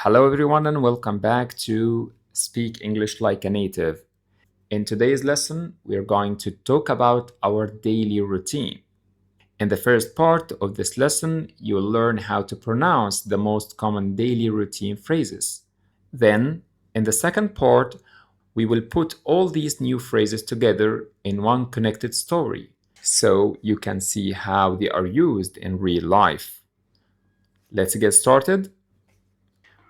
Hello, everyone, and welcome back to Speak English Like a Native. In today's lesson, we are going to talk about our daily routine. In the first part of this lesson, you'll learn how to pronounce the most common daily routine phrases. Then, in the second part, we will put all these new phrases together in one connected story so you can see how they are used in real life. Let's get started.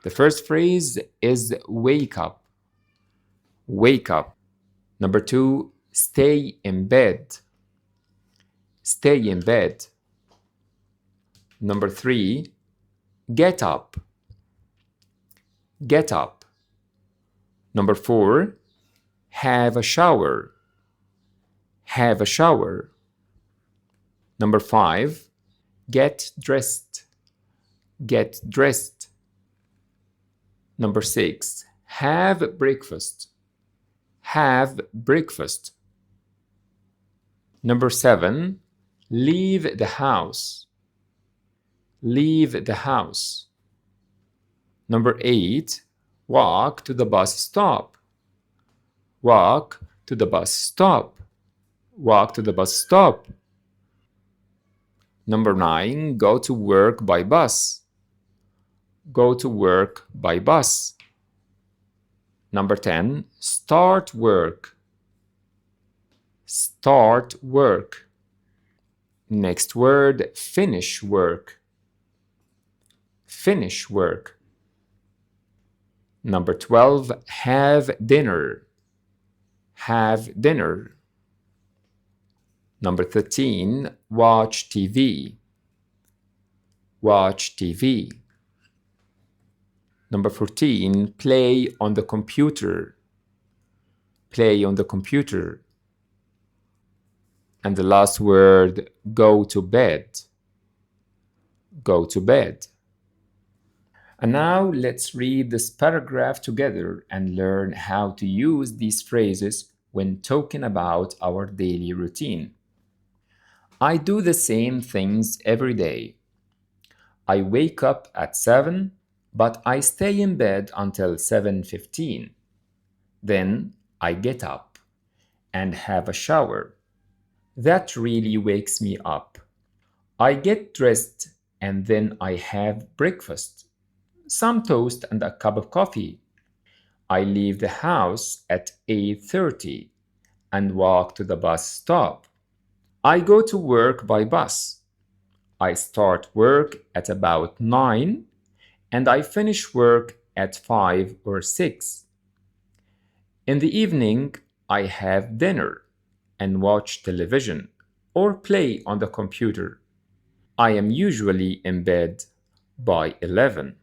The first phrase is wake up. Wake up. Number 2, stay in bed. Stay in bed. Number 3, get up. Get up. Number 4, have a shower. Have a shower. Number 5, get dressed. Get dressed. Number 6, have breakfast. Have breakfast. Number 7, leave the house. Leave the house. Number 8, walk to the bus stop. Walk to the bus stop. Walk to the bus stop. Number 9, go to work by bus. Go to work by bus. Number 10, start work. Start work. Next word, finish work. Finish work. Number 12, have dinner. Have dinner. Number 13, watch TV. Watch TV. Number 14, play on the computer. Play on the computer. And the last word, go to bed. Go to bed. And now let's read this paragraph together and learn how to use these phrases when talking about our daily routine. I do the same things every day. I wake up at 7, but I stay in bed until 7:15. Then I get up and have a shower. That really wakes me up. I get dressed and then I have breakfast, some toast and a cup of coffee. I leave the house at 8:30 and walk to the bus stop. I go to work by bus. I start work at about 9 and I finish work at 5 or 6. In the evening, I have dinner and watch television or play on the computer. I am usually in bed by 11.